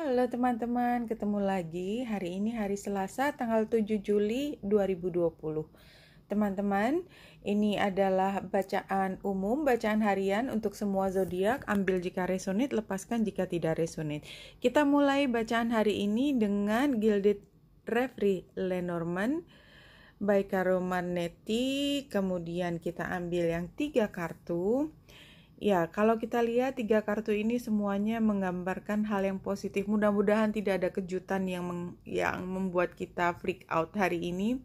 Halo teman-teman, ketemu lagi. Hari ini hari Selasa tanggal 7 Juli 2020. Teman-teman, ini adalah bacaan umum, bacaan harian untuk semua zodiak. Ambil jika resonate, lepaskan jika tidak resonate. Kita mulai bacaan hari ini dengan Gilded Reverie Lenormand by Caro Marnetti. Kemudian kita ambil yang 3 kartu. Ya, kalau kita lihat 3 kartu ini semuanya menggambarkan hal yang positif. Mudah-mudahan tidak ada kejutan yang membuat kita freak out hari ini.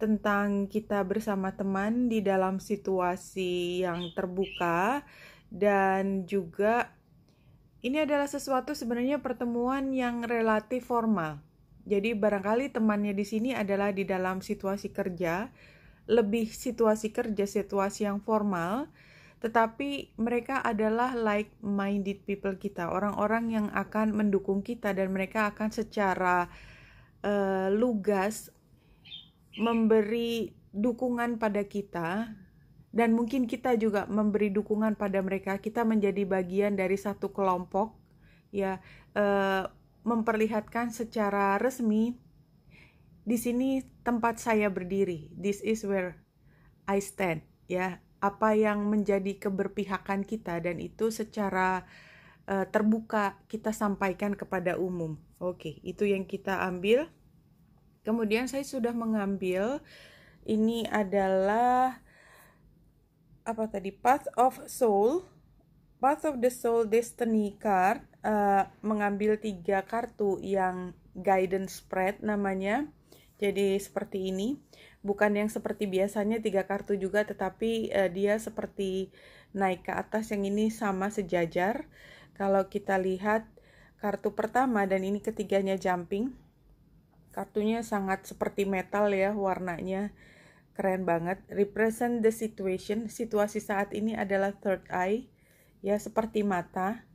Tentang kita bersama teman di dalam situasi yang terbuka. Dan juga ini adalah sesuatu sebenarnya pertemuan yang relatif formal. Jadi barangkali temannya di sini adalah di dalam situasi kerja. Lebih situasi kerja, situasi yang formal. Tetapi mereka adalah like-minded people kita, orang-orang yang akan mendukung kita dan mereka akan secara lugas memberi dukungan pada kita dan mungkin kita juga memberi dukungan pada mereka. Kita menjadi bagian dari satu kelompok, ya, memperlihatkan secara resmi di sini tempat saya berdiri. This is where I stand, ya. Apa yang menjadi keberpihakan kita dan itu secara terbuka kita sampaikan kepada umum. Oke, itu yang kita ambil. Kemudian saya sudah mengambil ini adalah Path of Soul, Path of the Soul Destiny card. Mengambil 3 kartu yang guidance spread namanya. Jadi seperti ini. Bukan yang seperti biasanya 3 kartu juga, tetapi dia seperti naik ke atas. Yang ini sama sejajar. Kalau kita lihat kartu pertama dan ini ketiganya jumping. Kartunya sangat seperti metal ya, warnanya keren banget. Represent the situation. Situasi saat ini adalah third eye, ya, seperti mata.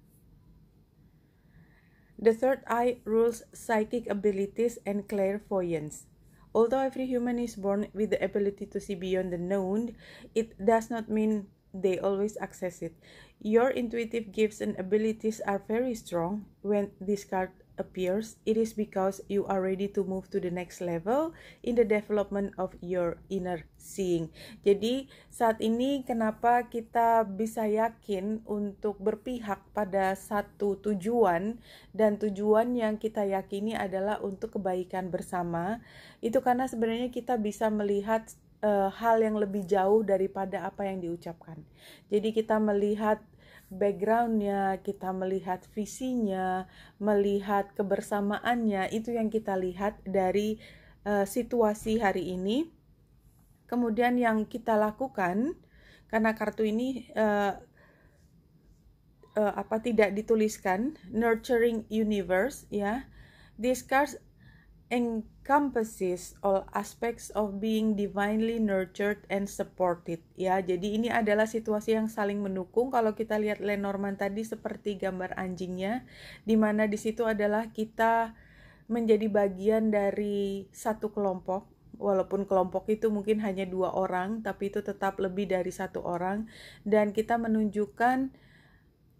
The third eye rules psychic abilities and clairvoyance. Although every human is born with the ability to see beyond the known, it does not mean they always access it. Your intuitive gifts and abilities are very strong. When this card appears, it is because you are ready to move to the next level in the development of your inner seeing. Jadi saat ini kenapa kita bisa yakin untuk berpihak pada satu tujuan, dan tujuan yang kita yakini adalah untuk kebaikan bersama, itu karena sebenarnya kita bisa melihat hal yang lebih jauh daripada apa yang diucapkan. Jadi kita melihat backgroundnya, kita melihat visinya, melihat kebersamaannya, itu yang kita lihat dari situasi hari ini. Kemudian yang kita lakukan, karena kartu ini tidak dituliskan, nurturing universe, ya. This card encompasses all aspects of being divinely nurtured and supported, ya. Jadi ini adalah situasi yang saling mendukung. Kalau kita lihat Lenormand tadi seperti gambar anjingnya, di mana di situ adalah kita menjadi bagian dari satu kelompok. Walaupun kelompok itu mungkin hanya 2 orang, tapi itu tetap lebih dari 1 orang, dan kita menunjukkan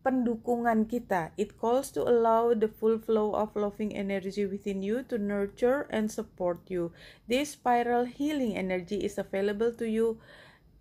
pendukungan kita. It calls to allow the full flow of loving energy within you to nurture and support you. This spiral healing energy is available to you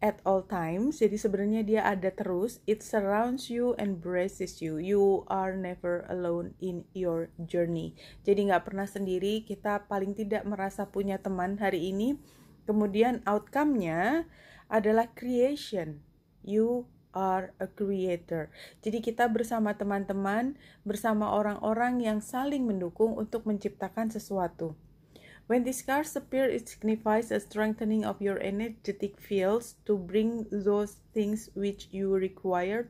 at all times. Jadi sebenarnya dia ada terus. It surrounds you and embraces you. You are never alone in your journey. Jadi nggak pernah sendiri. Kita paling tidak merasa punya teman hari ini. Kemudian outcome-nya adalah creation. You are a creator. Jadi kita bersama teman-teman, bersama orang-orang yang saling mendukung untuk menciptakan sesuatu. When these cards appear, it signifies a strengthening of your energetic fields to bring those things which you require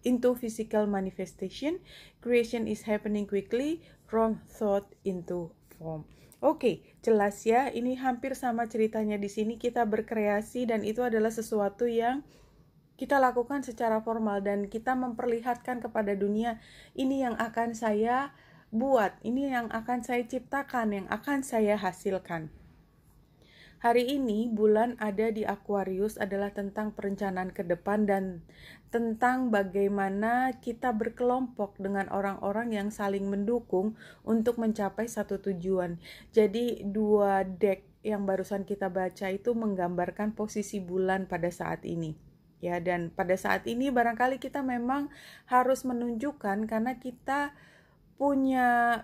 into physical manifestation. Creation is happening quickly from thought into form. Oke, jelas ya. Ini hampir sama ceritanya di sini. Kita berkreasi dan itu adalah sesuatu yang kita lakukan secara formal dan kita memperlihatkan kepada dunia, ini yang akan saya buat, ini yang akan saya ciptakan, yang akan saya hasilkan. Hari ini bulan ada di Aquarius adalah tentang perencanaan ke depan dan tentang bagaimana kita berkelompok dengan orang-orang yang saling mendukung untuk mencapai satu tujuan. Jadi dua deck yang barusan kita baca itu menggambarkan posisi bulan pada saat ini. Ya, dan pada saat ini barangkali kita memang harus menunjukkan karena kita punya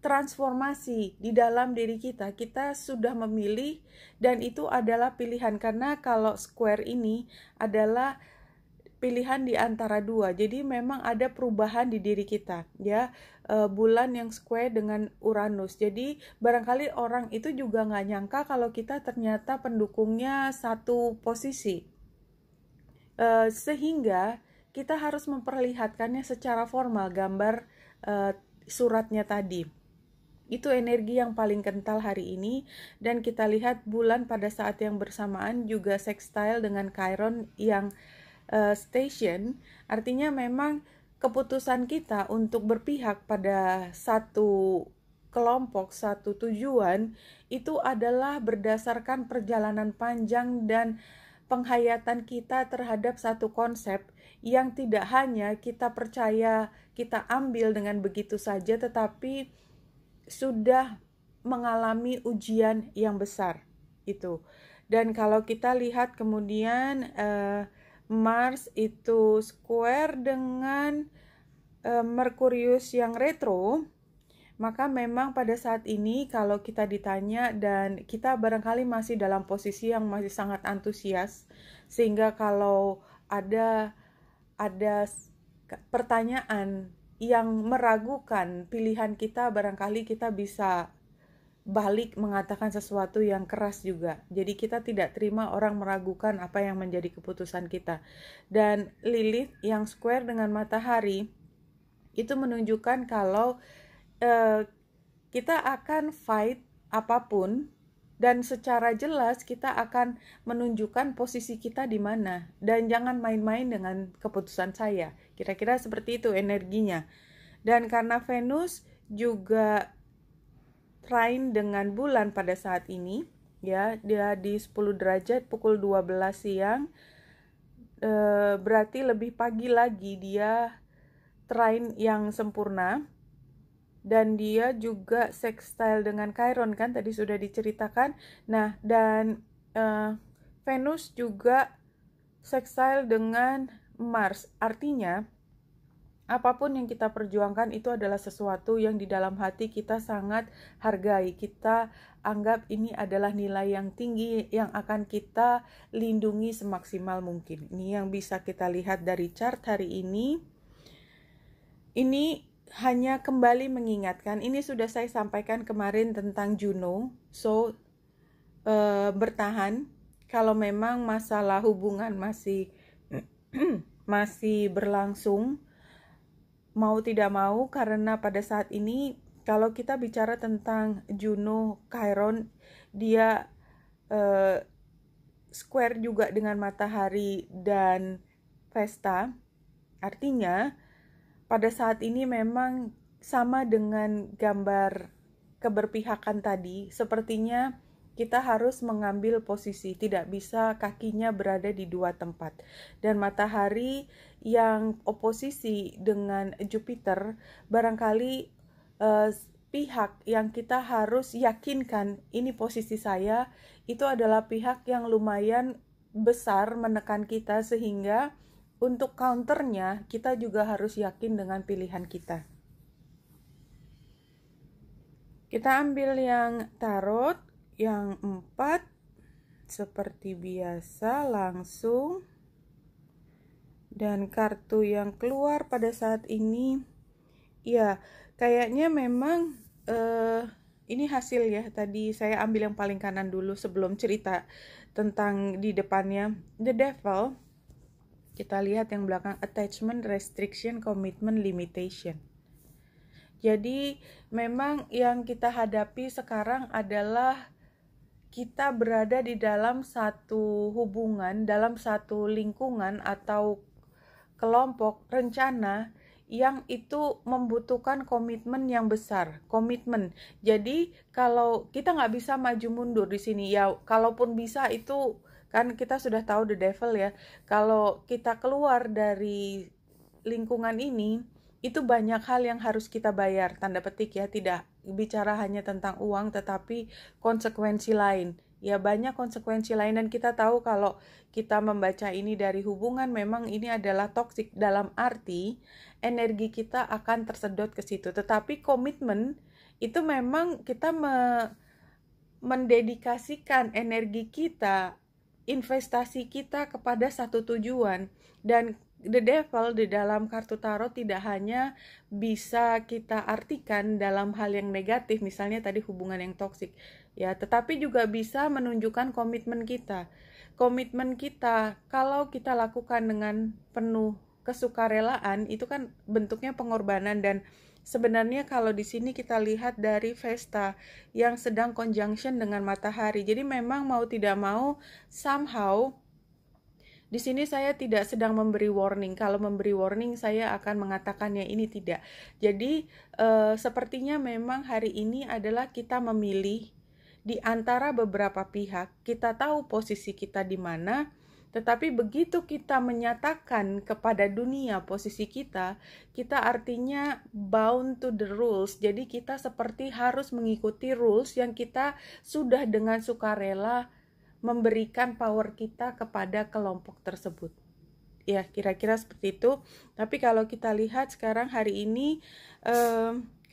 transformasi di dalam diri kita. Kita sudah memilih dan itu adalah pilihan, karena kalau square ini adalah pilihan di antara dua. Jadi memang ada perubahan di diri kita, ya. Bulan yang square dengan Uranus. Jadi barangkali orang itu juga nggak nyangka kalau kita ternyata pendukungnya satu posisi. Sehingga kita harus memperlihatkannya secara formal, gambar suratnya tadi. Itu energi yang paling kental hari ini, dan kita lihat bulan pada saat yang bersamaan juga sextile dengan Chiron yang station. Artinya memang keputusan kita untuk berpihak pada satu kelompok, satu tujuan, itu adalah berdasarkan perjalanan panjang dan penghayatan kita terhadap satu konsep yang tidak hanya kita percaya, kita ambil dengan begitu saja, tetapi sudah mengalami ujian yang besar itu. Dan kalau kita lihat kemudian Mars itu square dengan Merkurius yang retro, maka memang pada saat ini kalau kita ditanya dan kita barangkali masih dalam posisi yang masih sangat antusias, sehingga kalau ada pertanyaan yang meragukan pilihan kita, barangkali kita bisa balik mengatakan sesuatu yang keras juga. Jadi kita tidak terima orang meragukan apa yang menjadi keputusan kita. Dan Lilith yang square dengan matahari itu menunjukkan kalau kita akan fight apapun, dan secara jelas kita akan menunjukkan posisi kita di mana, dan jangan main-main dengan keputusan saya. Kira-kira seperti itu energinya. Dan karena Venus juga trine dengan bulan pada saat ini, ya, dia di 10 derajat pukul 12 siang, berarti lebih pagi lagi dia trine yang sempurna. Dan dia juga sextile dengan Chiron, kan tadi sudah diceritakan. Nah, dan Venus juga sextile dengan Mars. Artinya apapun yang kita perjuangkan itu adalah sesuatu yang di dalam hati kita sangat hargai. Kita anggap ini adalah nilai yang tinggi yang akan kita lindungi semaksimal mungkin. Ini yang bisa kita lihat dari chart hari ini. Ini hanya kembali mengingatkan, ini sudah saya sampaikan kemarin tentang Juno. So, bertahan. Kalau memang masalah hubungan masih berlangsung, mau tidak mau, karena pada saat ini kalau kita bicara tentang Juno Chiron, dia square juga dengan matahari dan Vesta. Artinya pada saat ini memang sama dengan gambar keberpihakan tadi, sepertinya kita harus mengambil posisi, tidak bisa kakinya berada di dua tempat. Dan matahari yang oposisi dengan Jupiter, barangkali pihak yang kita harus yakinkan ini posisi saya, itu adalah pihak yang lumayan besar menekan kita, sehingga untuk counternya, kita juga harus yakin dengan pilihan kita. Kita ambil yang tarot, yang 4, seperti biasa, langsung. Dan kartu yang keluar pada saat ini, ya, kayaknya memang ini hasil ya. Tadi saya ambil yang paling kanan dulu sebelum cerita tentang di depannya. The Devil. Kita lihat yang belakang, attachment, restriction, commitment, limitation. Jadi memang yang kita hadapi sekarang adalah kita berada di dalam satu hubungan, dalam satu lingkungan atau kelompok rencana yang itu membutuhkan komitmen yang besar, komitmen. Jadi kalau kita nggak bisa maju mundur di sini, ya kalaupun bisa itu kan kita sudah tahu the devil ya. Kalau kita keluar dari lingkungan ini, itu banyak hal yang harus kita bayar, tanda petik ya, tidak bicara hanya tentang uang tetapi konsekuensi lain. Ya banyak konsekuensi lain dan kita tahu kalau kita membaca ini dari hubungan memang ini adalah toksik dalam arti energi kita akan tersedot ke situ. Tetapi komitmen itu memang kita mendedikasikan energi kita, investasi kita kepada satu tujuan. Dan the devil di dalam kartu tarot tidak hanya bisa kita artikan dalam hal yang negatif, misalnya tadi hubungan yang toksik, ya, tetapi juga bisa menunjukkan komitmen kita. Komitmen kita kalau kita lakukan dengan penuh kesukarelaan itu kan bentuknya pengorbanan. Dan sebenarnya kalau di sini kita lihat dari Vesta yang sedang conjunction dengan matahari. Jadi memang mau tidak mau somehow di sini saya tidak sedang memberi warning. Kalau memberi warning saya akan mengatakannya ini tidak. Jadi sepertinya memang hari ini adalah kita memilih di antara beberapa pihak. Kita tahu posisi kita di mana, tetapi begitu kita menyatakan kepada dunia posisi kita, kita artinya bound to the rules. Jadi kita seperti harus mengikuti rules yang kita sudah dengan sukarela memberikan power kita kepada kelompok tersebut. Ya, kira-kira seperti itu. Tapi kalau kita lihat sekarang hari ini,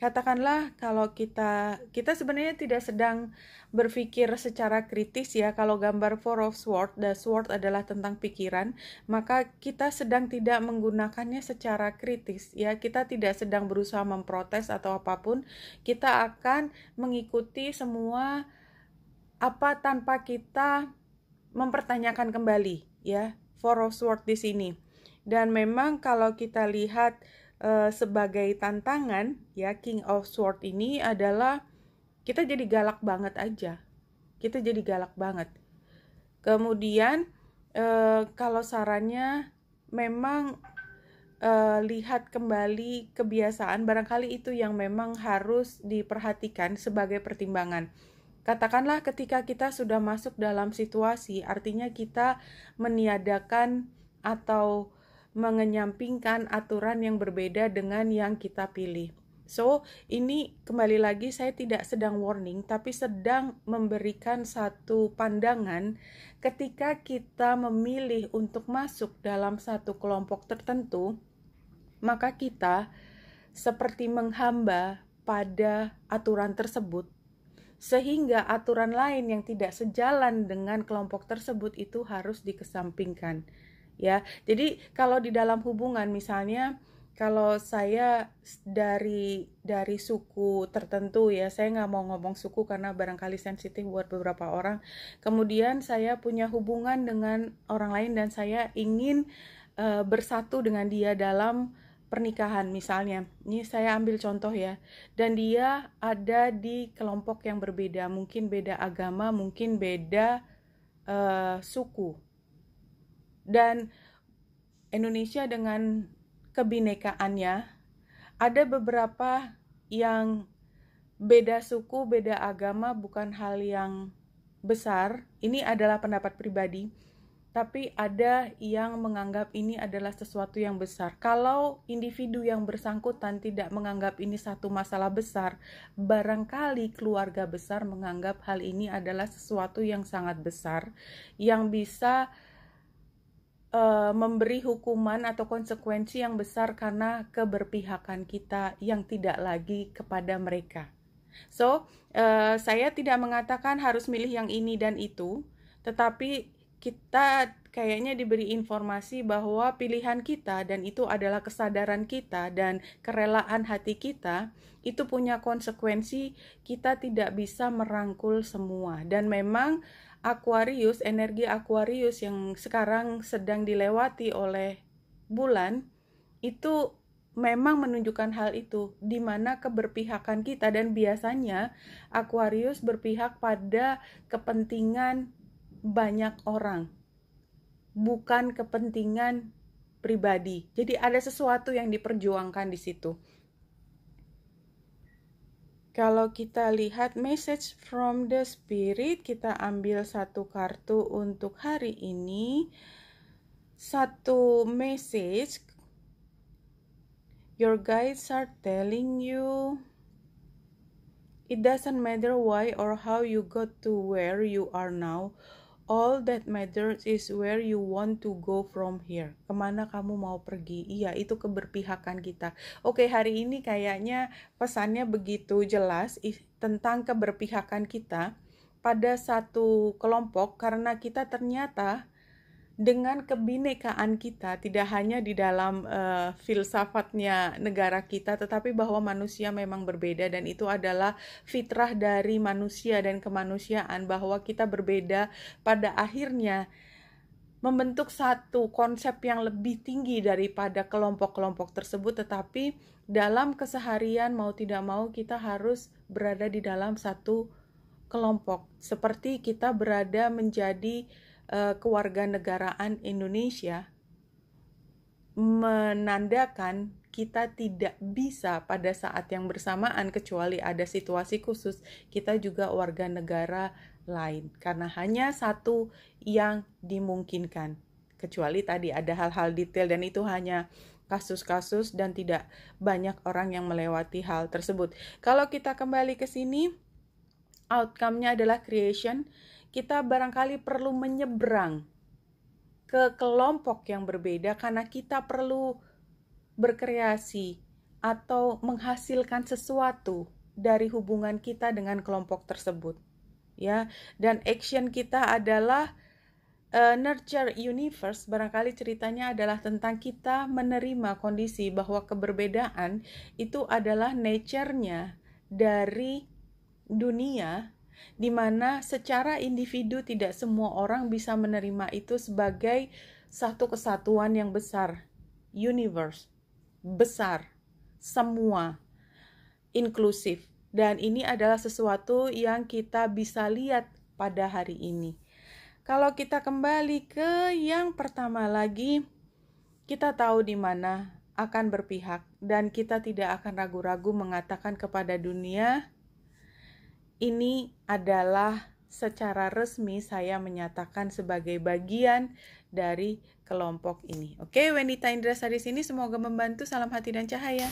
katakanlah kalau kita sebenarnya tidak sedang berpikir secara kritis ya. Kalau gambar Four of Swords, the sword adalah tentang pikiran, maka kita sedang tidak menggunakannya secara kritis ya. Kita tidak sedang berusaha memprotes atau apapun. Kita akan mengikuti semua apa tanpa kita mempertanyakan kembali ya. Four of Swords di sini. Dan memang kalau kita lihat sebagai tantangan ya, King of Swords ini adalah kita jadi galak banget aja. Kita jadi galak banget. Kemudian kalau sarannya memang lihat kembali kebiasaan, barangkali itu yang memang harus diperhatikan sebagai pertimbangan. Katakanlah ketika kita sudah masuk dalam situasi, artinya kita meniadakan atau mengenyampingkan aturan yang berbeda dengan yang kita pilih. So, ini kembali lagi saya tidak sedang warning, tapi sedang memberikan satu pandangan ketika kita memilih untuk masuk dalam satu kelompok tertentu, maka kita seperti menghamba pada aturan tersebut, sehingga aturan lain yang tidak sejalan dengan kelompok tersebut itu harus dikesampingkan ya. Jadi kalau di dalam hubungan misalnya, kalau saya dari suku tertentu ya, saya nggak mau ngomong suku karena barangkali sensitif buat beberapa orang. Kemudian saya punya hubungan dengan orang lain dan saya ingin bersatu dengan dia dalam pernikahan misalnya. Ini saya ambil contoh ya. Dan dia ada di kelompok yang berbeda, mungkin beda agama, mungkin beda suku. Dan Indonesia dengan kebinekaannya, ada beberapa yang beda suku, beda agama bukan hal yang besar. Ini adalah pendapat pribadi. Tapi ada yang menganggap ini adalah sesuatu yang besar. Kalau individu yang bersangkutan tidak menganggap ini satu masalah besar, barangkali keluarga besar menganggap hal ini adalah sesuatu yang sangat besar, yang bisa memberi hukuman atau konsekuensi yang besar karena keberpihakan kita yang tidak lagi kepada mereka. So, saya tidak mengatakan harus milih yang ini dan itu, tetapi kita kayaknya diberi informasi bahwa pilihan kita, dan itu adalah kesadaran kita dan kerelaan hati kita, itu punya konsekuensi. Kita tidak bisa merangkul semua. Dan memang Aquarius, energi Aquarius yang sekarang sedang dilewati oleh bulan, itu memang menunjukkan hal itu, di mana keberpihakan kita, dan biasanya Aquarius berpihak pada kepentingan banyak orang, bukan kepentingan pribadi. Jadi ada sesuatu yang diperjuangkan di situ. Kalau kita lihat message from the spirit, kita ambil satu kartu untuk hari ini. Satu message, your guides are telling you, it doesn't matter why or how you got to where you are now. All that matters is where you want to go from here. Kemana kamu mau pergi? Iya, itu keberpihakan kita. Oke, hari ini kayaknya pesannya begitu jelas tentang keberpihakan kita pada satu kelompok, karena kita ternyata dengan kebinekaan kita, tidak hanya di dalam filsafatnya negara kita, tetapi bahwa manusia memang berbeda, dan itu adalah fitrah dari manusia dan kemanusiaan, bahwa kita berbeda pada akhirnya membentuk satu konsep yang lebih tinggi daripada kelompok-kelompok tersebut. Tetapi dalam keseharian mau tidak mau kita harus berada di dalam satu kelompok, seperti kita berada menjadi kewarganegaraan Indonesia, menandakan kita tidak bisa pada saat yang bersamaan, kecuali ada situasi khusus, kita juga warga negara lain, karena hanya satu yang dimungkinkan, kecuali tadi ada hal-hal detail, dan itu hanya kasus-kasus dan tidak banyak orang yang melewati hal tersebut. Kalau kita kembali ke sini, outcome-nya adalah creation. Kita barangkali perlu menyeberang ke kelompok yang berbeda karena kita perlu berkreasi atau menghasilkan sesuatu dari hubungan kita dengan kelompok tersebut, ya. Dan action kita adalah nurture universe. Barangkali ceritanya adalah tentang kita menerima kondisi bahwa keberbedaan itu adalah nature-nya dari dunia, di mana secara individu tidak semua orang bisa menerima itu sebagai satu kesatuan yang besar, universe, besar, semua, inklusif. Dan ini adalah sesuatu yang kita bisa lihat pada hari ini. Kalau kita kembali ke yang pertama lagi, kita tahu di mana akan berpihak, dan kita tidak akan ragu-ragu mengatakan kepada dunia, ini adalah secara resmi saya menyatakan sebagai bagian dari kelompok ini. Oke, Wendy Indra di sini, semoga membantu. Salam hati dan cahaya.